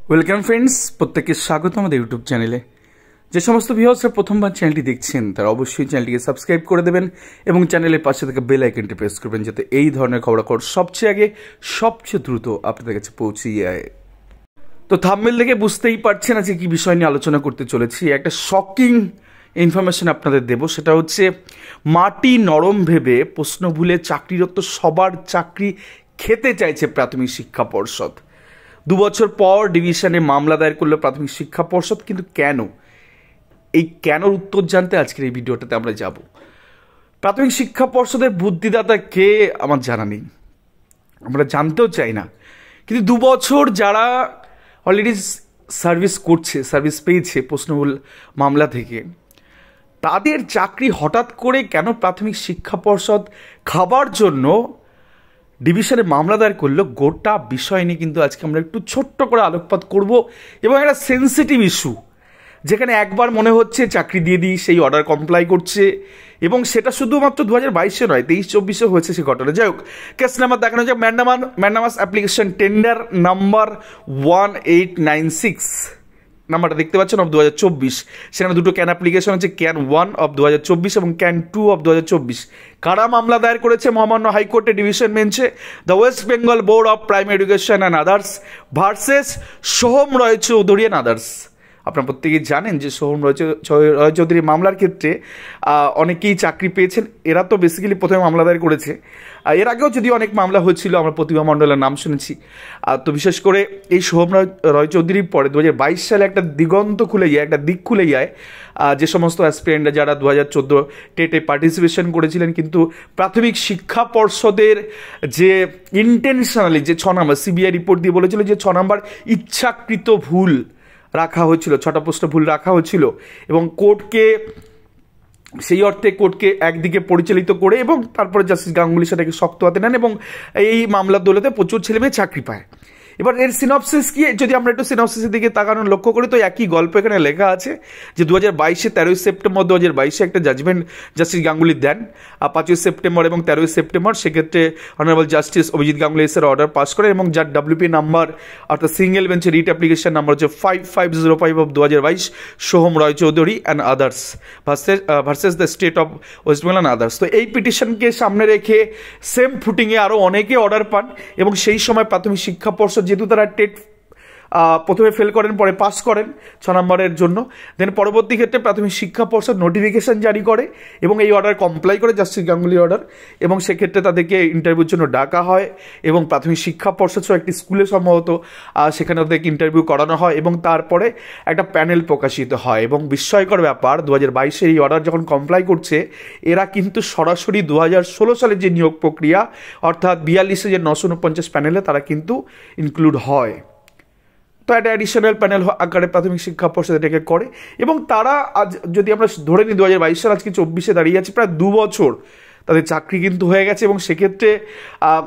Welcome friends, প্রত্যেককে স্বাগত আমাদের ইউটিউব চ্যানেলে। যে সমস্ত ভিউয়ার্সরা প্রথমবার চ্যানেলটি দেখছেন তারা অবশ্যই চ্যানেলটিকে সাবস্ক্রাইব করে দেবেন এবং চ্যানেলের পাশে থাকা বেল আইকনটি প্রেস করবেন যাতে এই ধরনের খবরাখবর সবচেয়ে আগে সবচেয়ে দ্রুত আপনাদের কাছে পৌঁছে যায়। তো থাম্বনেল দেখে বুঝতেই পারছেন আজকে কি বিষয় নিয়ে আলোচনা করতে চলেছি। একটা শকিং ইনফরমেশন আপনাদের দেব, সেটা হচ্ছে মাটি নরম ভেবে প্রশ্ন ভুলে চাকরিরত সবার চাকরি খেতে চাইছে প্রাথমিক শিক্ষা পর্ষদ। 2 বছর পর ডিভিশনে মামলা দায়ের করলো প্রাথমিক শিক্ষা পর্ষদ, কিন্তু কেন? এই কেনর উত্তর জানতে আজকের এই ভিডিওটাতে আমরা যাব। প্রাথমিক শিক্ষা পর্ষদের বুদ্ধিদাতা কে আমার জানা নেই, আমরা জানতেও চাই না, কিন্তু 2 বছর যারা অলরেডি সার্ভিস পেয়েছে প্রশ্নমূল মামলা থেকে, তাদের চাকরি হঠাৎ করে কেন প্রাথমিক শিক্ষা পর্ষদ খাবার জন্য ডিভিশনে মামলা দায়ের করলো, গোটা বিষয় নিয়ে কিন্তু আজকে আমরা একটু ছোট্ট করে আলোকপাত করব। এবং একটা সেন্সিটিভ ইস্যু, যেখানে একবার মনে হচ্ছে চাকরি দিয়ে দিই, সেই অর্ডার কমপ্লাই করছে, এবং সেটা শুধুমাত্র 2022-এ নয়, 23-24-এ হয়েছে সে ঘটনা। যাই হোক, কেস নাম্বার দেখানো যাক। ম্যান্ডামাস অ্যাপ্লিকেশন টেন্ডার নাম্বার 1896, নাম্বারটা দেখতে পাচ্ছেন, অফ 2024। সেখানে দুটো ক্যান অ্যাপ্লিকেশন হচ্ছে, ক্যান 1 অফ 2024 এবং ক্যান 2 অফ 2024। কারা মামলা দায়ের করেছে? মহামান্য হাইকোর্টে ডিভিশন বেঞ্চে the West Bengal board of primary education and others versus Soham Roy Chowdhury and others. আপনারা প্রত্যেকেই জানেন যে সোহম রয় চৌধুরী মামলার ক্ষেত্রে অনেকেই চাকরি পেয়েছেন। এরা তো বেসিক্যালি প্রথমে মামলা দায়ের করেছে, এর আগেও যদি অনেক মামলা হয়েছিল, আমরা প্রতিভা মণ্ডলের নাম শুনেছি। তো বিশেষ করে এই সোহম রয় চৌধুরীর পরে 2022 সালে একটা দিগন্ত খুলে যায়, একটা দিক খুলে যায়, যে সমস্ত অ্যাসপিরেন্টরা যারা 2014 টেটে পার্টিসিপেশন করেছিলেন, কিন্তু প্রাথমিক শিক্ষা পর্ষদের যে ইন্টেনশনালি যে 6 নম্বর সিবিআই রিপোর্ট দিয়ে বলেছিল যে 6 নম্বর ইচ্ছাকৃত ভুল রাখা হয়েছিল, 6টা প্রশ্ন ভুল রাখা হয়েছিল, এবং সেই অর্থে কোর্টকে একদিকে পরিচালিত করে এবং তারপরে জাস্টিস গাঙ্গুলি সেটাকে শক্ত হাতে নেন এবং এই মামলার দৌলতে প্রচুর ছেলেমেয়ে চাকরি পায়। এবার এর সিনপসিস কি? যদি আমরা একটু সিনপসিসের দিকে তাকানোর লক্ষ্য করি, তো একই গল্প এখানে লেখা আছে যে 2022-এ 13 সেপ্টেম্বর 2022-এ একটা জাজমেন্ট জাস্টিস গাঙ্গুলি দেন, 5 সেপ্টেম্বর এবং 13 সেপ্টেম্বর। সেক্ষেত্রে অনারেবল জাস্টিস অভিজিৎ গাঙ্গুলি এসের অর্ডার পাস করে এবং যার WP নাম্বার অর্থাৎ সিঙ্গেল বেঞ্চে রিট অ্যাপ্লিকেশন নাম্বার হচ্ছে 5505 of 2022, Soham Roy Chowdhury and others versus the state of West Bengal and others. তো এই পিটিশনকে সামনে রেখে সেম ফুটিংয়ে আরও অনেকে অর্ডার পান, এবং সেই সময় প্রাথমিক শিক্ষা পর্ষদ যেহেতু তারা টেট প্রথমে ফেল করেন, পরে পাস করেন 6 নম্বরের জন্য, দেন পরবর্তী ক্ষেত্রে প্রাথমিক শিক্ষা পর্ষদ নোটিফিকেশন জারি করে এবং এই অর্ডার কমপ্লাই করে, জাস্টিস গাঙ্গুলি অর্ডার, এবং সেক্ষেত্রে তাদেরকে ইন্টারভিউর জন্য ডাকা হয় এবং প্রাথমিক শিক্ষা পর্ষদ সহ একটি স্কুলে সম্ভবত সেখানে তাদেরকে ইন্টারভিউ করানো হয় এবং তারপরে একটা প্যানেল প্রকাশিত হয়। এবং বিস্ময়কর ব্যাপার, 2022-এর এই অর্ডার যখন কমপ্লাই করছে, এরা কিন্তু সরাসরি 2016 সালের যে নিয়োগ প্রক্রিয়া অর্থাৎ 42-এ যে 949 প্যানেলে তারা কিন্তু ইনক্লুড হয়। তো একটা অ্যাডিশনাল প্যানেল আকারে প্রাথমিক শিক্ষা পর্ষদ এটাকে করে, এবং তারা আজ যদি আমরা ধরে নিই 2022 সাল আজকে 24-এ দাঁড়িয়ে আছে, প্রায় 2 বছর তাদের চাকরি কিন্তু হয়ে গেছে, এবং সেক্ষেত্রে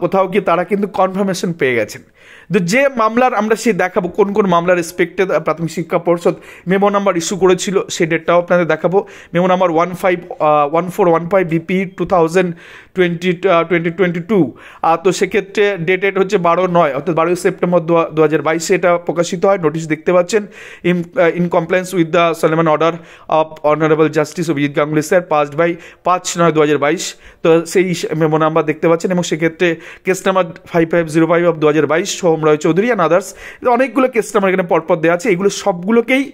কোথাও গিয়ে তারা কিন্তু কনফার্মেশন পেয়ে গেছেন। তো যে মামলার আমরা সেই দেখাবো কোন কোন মামলার রেসপেক্টে প্রাথমিক শিক্ষা পর্ষদ মেমো নাম্বার ইস্যু করেছিল, সেই ডেটটাও আপনাদের দেখাবো। Memo number 1415 BP 2022। তো সেক্ষেত্রে ডেটেড হচ্ছে 12/9 অর্থাৎ 12 সেপ্টেম্বর 2022 এটা প্রকাশিত হয়। নোটিশ দেখতে পাচ্ছেন, in compliance with the solemn order of honourable justice Abhijit Ganguly sir passed by 5/9/2022। তো সেই মেমো নাম্বার দেখতে পাচ্ছেন, এবং সেক্ষেত্রে case number 5505 of 2022, Soham Roy Chowdhury and others. অনেকগুলো কেস নাম্বার এখানে পরপর দেওয়া আছে, এগুলো সবগুলোকেই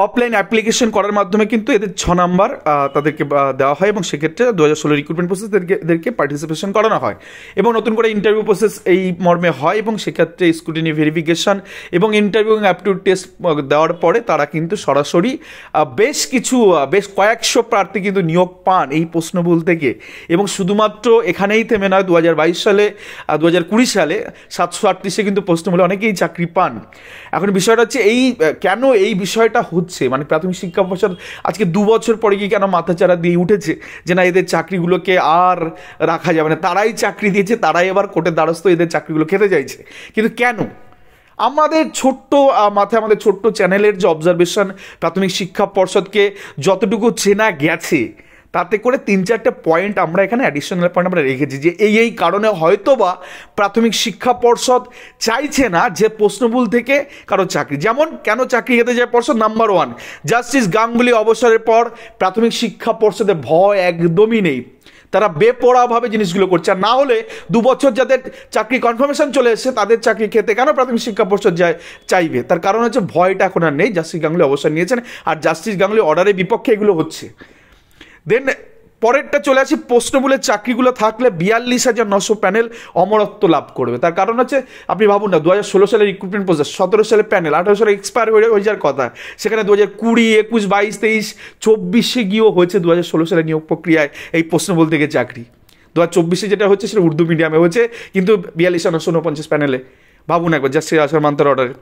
অফলাইন অ্যাপ্লিকেশন করার মাধ্যমে কিন্তু এদের 6 নাম্বার তাদেরকে দেওয়া হয়, এবং সেক্ষেত্রে 2016 রিক্রুটমেন্ট প্রসেস এদেরকে পার্টিসিপেশন করানো হয় এবং নতুন করে ইন্টারভিউ প্রসেস এই মর্মে হয়, এবং সেক্ষেত্রে স্ক্রুটিনি ভেরিফিকেশন এবং ইন্টারভিউ অ্যাপটিউড টেস্ট দেওয়ার পরে তারা কিন্তু সরাসরি বেশ কয়েকশো প্রার্থী কিন্তু নিয়োগ পান এই প্রশ্নভুল থেকে। এবং শুধুমাত্র এখানেই থেমে নয়, 2022 সালে 2020 সালে 738-এ কিন্তু প্রশ্নভুলে অনেকেই চাকরি পান। এখন বিষয়টা হচ্ছে কেন এই বিষয়টা হচ্ছে, মানে প্রাথমিক শিক্ষা পর্ষদ আজকে 2 বছর পরে কি কেন মাথাচাড়া দিয়ে উঠেছে যে না, এদের চাকরিগুলোকে আর রাখা যাবে না, তারাই চাকরি দিয়েছে, তারাই এবার কোর্টের দ্বারস্থ এদের চাকরিগুলো খেতে চাইছে। কিন্তু কেন? আমাদের ছোট্ট মাথায় আমাদের ছোট্ট চ্যানেলের যে অবজারভেশন, প্রাথমিক শিক্ষা পর্ষদকে যতটুকু চেনা গেছে তাতে করে 3-4টে পয়েন্ট আমরা এখানে অ্যাডিশনাল পয়েন্ট আমরা রেখেছি যে এই কারণে হয়তো বা প্রাথমিক শিক্ষা পর্ষদ চাইছে না যে প্রশ্নভুল থেকে কারো চাকরি। যেমন কেন চাকরি খেতে যায় পর্ষদ, নাম্বার 1, জাস্টিস গাঙ্গুলি অবসরের পর প্রাথমিক শিক্ষা পর্ষদে ভয় একদমই নেই, তারা বেপরোয়াভাবে জিনিসগুলো করছে। আর না হলে 2 বছর যাদের চাকরি কনফার্মেশন চলে এসেছে তাদের চাকরি খেতে কেন প্রাথমিক শিক্ষা পর্ষদ চাইবে? তার কারণ হচ্ছে ভয়টা এখন আর নেই, জাস্টিস গাঙ্গুলি অবসর নিয়েছেন আর জাস্টিস গাঙ্গুলি অর্ডারের বিপক্ষে এগুলো হচ্ছে। দেন পরেরটা চলে আসি, প্রশ্নমূলের চাকরিগুলো থাকলে 42,900 প্যানেল অমরত্ব লাভ করবে। তার কারণ হচ্ছে আপনি ভাবুন না, 2016 সালে রিক্রুটমেন্ট প্রসেস, 17 সালে প্যানেল, 18 সালে এক্সপায়ার হয়ে যাওয়ার কথা, সেখানে 2020, 21, 22, 23, 24 গিয়েও হয়েছে 2016 সালে নিয়োগ প্রক্রিয়ায় এই প্রশ্নমূল থেকে চাকরি। 2024 যেটা হচ্ছে সেটা উর্দু মিডিয়ামে হয়েছে, কিন্তু 42,949 প্যানেলে। ভাবুন একবার, জাস্টিস আশর মান্তার অর্ডারে।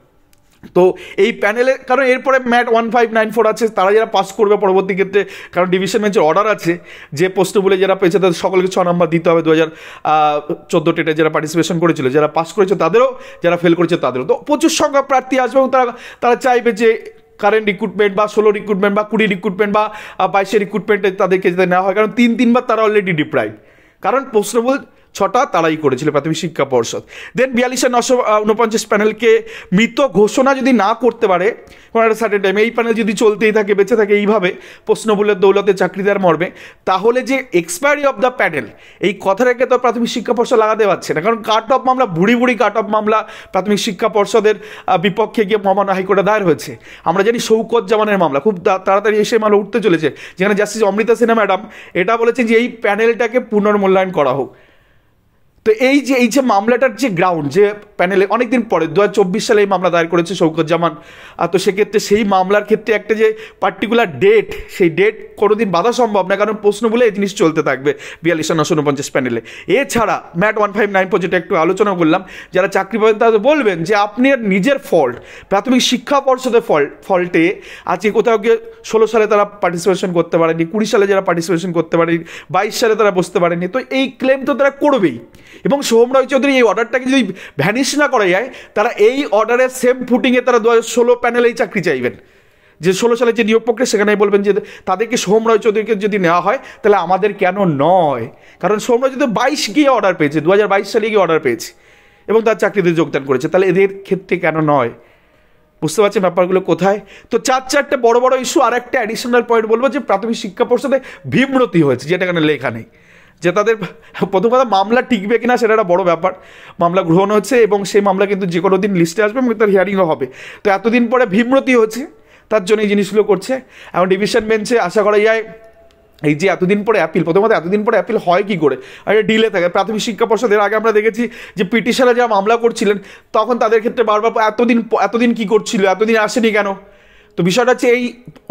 তো এই প্যানেলে, কারণ এরপরে ম্যাট 1594 আছে, তারা যারা পাস করবে পরবর্তী ক্ষেত্রে, কারণ ডিভিশন বেঞ্চের অর্ডার আছে যে প্রশ্নগুলো যারা পেয়েছে তাদের সকলকে 6 নম্বর দিতে হবে। 2014 টেটে যারা পার্টিসিপেশন করেছিল, যারা পাস করেছে তাদেরও, যারা ফেল করেছে তাদেরও। তো প্রচুর সংখ্যক প্রার্থী আসবে এবং তারা চাইবে যে কারেন্ট রিক্রুটমেন্ট বা 16 রিক্রুটমেন্ট বা 20 রিক্রুটমেন্ট বা 22 রিক্রুটমেন্টে তাদেরকে যাতে নেওয়া হয়, কারণ 3-3 বার তারা অলরেডি ডিপ্রাইভ, কারণ প্রশ্নভুল 6টা তারাই করেছিল প্রাথমিক শিক্ষা পর্ষদ। দেন 42,949 প্যানেলকে মৃত ঘোষণা যদি না করতে পারে কোনো একটা সার্টেন টাইমে, এই প্যানেল যদি চলতেই থাকে, বেঁচে থাকে এইভাবে প্রশ্নভুলের দৌলতে চাকরি দেওয়ার মর্মে, তাহলে যে এক্সপায়ারি অফ দ্য প্যানেল এই কথাটাকে তো প্রাথমিক শিক্ষা পর্ষদ লাগাতে পারছে না, কারণ কাট অফ মামলা, বুড়ি কাট অফ মামলা প্রাথমিক শিক্ষা পর্ষদের বিপক্ষে গিয়ে মহামান্য হাইকোর্টে দায়ের হয়েছে। আমরা জানি শৌকত জামানের মামলা খুব তাড়াতাড়ি এসে মামলা উঠতে চলেছে, যেখানে জাস্টিস অমৃতা সিনহা ম্যাডাম এটা বলেছেন যে এই প্যানেলটাকে পুনর্মূল্যায়ন করা হোক। তো এই যে মামলাটার যে গ্রাউন্ড, যে প্যানেলে অনেকদিন পরে 2024 সালে এই মামলা দায়ের করেছে শৌকত জামান, তো সেক্ষেত্রে সেই মামলার ক্ষেত্রে একটা যে পার্টিকুলার ডেট, সেই ডেট কোনোদিন বাধা সম্ভব না, কারণ প্রশ্ন বলে এই জিনিস চলতে থাকবে 42,949 প্যানেলে। এছাড়া ম্যাট 1594 যেটা একটু আলোচনা করলাম, যারা চাকরি পাবেন তারা বলবেন যে আপনি নিজের ফল্ট, প্রাথমিক শিক্ষা পর্ষদের ফল্টে আজকে কোথাও গিয়ে 16 সালে তারা পার্টিসিপেশন করতে পারেনি, 20 সালে যারা পার্টিসিপেশন করতে পারেনি, 22 সালে তারা বসতে পারেনি, তো এই ক্লেম তো তারা করবেই। এবং সোহম রায়চৌধুরী এই অর্ডারটাকে যদি ভ্যানিশ না করা যায়, তারা এই অর্ডারের সেম ফুটিংয়ে তারা 2016 প্যানেলেই চাকরি চাইবেন, যে 16 সালে যে নিয়োগ প্রক্রিয়া সেখানেই বলবেন যে তাদেরকে সোহম রায়চৌধুরীকে যদি নেওয়া হয় তাহলে আমাদের কেন নয়, কারণ সোহম রায়চৌধুরী 22 গিয়ে অর্ডার পেয়েছে, 2022 সালে গিয়ে অর্ডার পেয়েছে এবং তার চাকরিতে যোগদান করেছে, তাহলে এদের ক্ষেত্রে কেন নয়? বুঝতে পারছেন ব্যাপারগুলো কোথায়? তো 4-4টে বড় বড় ইস্যু। আর একটা অ্যাডিশনাল পয়েন্ট বলবো যে প্রাথমিক শিক্ষা পর্ষদে বিমূর্তি হয়েছে, যেটা এখানে লেখা নেই, যে তাদের প্রথম কথা মামলা টিকবে কিনা সেটা একটা বড় ব্যাপার। মামলা গ্রহণ হচ্ছে এবং সেই মামলা কিন্তু যে কোনো দিন লিস্টে আসবে এবং তার হিয়ারিংও হবে। তো এতদিন পরে বিমূর্তি হচ্ছে, তার জন্য এই জিনিসগুলো করছে। এখন ডিভিশন বেঞ্চে আশা করা যায় এই যে এতদিন পরে অ্যাপিল, প্রথমত এতদিন পরে অ্যাপিল হয় কি করে, আর ডিলে থাকে। প্রাথমিক শিক্ষা পর্ষদের আগে আমরা দেখেছি যে পিটিশনে যারা মামলা করছিলেন তখন তাদের ক্ষেত্রে বারবার এতদিন কি করছিল, এতদিন আসেনি কেন? তো বিষয়টা হচ্ছে এই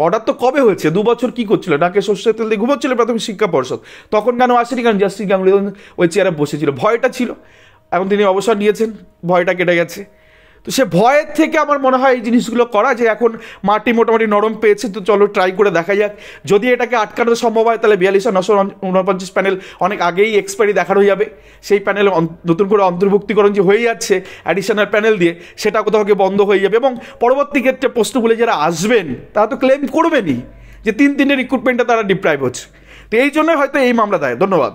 অর্ডার তো কবে হয়েছে, 2 বছর কি করছিল, নাকে সর্ষের তেল দিয়ে ঘুমোচ্ছিল প্রাথমিক শিক্ষা পর্ষদ, তখন কেন আসেনি? কারণ জাস্টিস গাঙ্গুলি ওই চেয়ারে বসেছিল, ভয়টা ছিল। এখন তিনি অবসর নিয়েছেন, ভয়টা কেটে গেছে। তো সে ভয়ের থেকে আমার মনে হয় এই জিনিসগুলো করা, যে এখন মাটি মোটামুটি নরম পেয়েছে, তো চলো ট্রাই করে দেখা যাক। যদি এটাকে আটকানো সম্ভব হয় তাহলে 42,949 প্যানেল অনেক আগেই এক্সপায়ারি দেখানো যাবে। সেই প্যানেল নতুন করে অন্তর্ভুক্তিকরণ যে হয়ে যাচ্ছে অ্যাডিশনাল প্যানেল দিয়ে, সেটা কোথাও গিয়ে বন্ধ হয়ে যাবে এবং পরবর্তী ক্ষেত্রে প্রশ্নগুলো যারা আসবেন তারা তো ক্লেম করবেনই যে 3 রিক্রুটমেন্টে তারা ডিপ্রাইভ হচ্ছে। তো এই জন্যই হয়তো এই মামলা দায়। ধন্যবাদ।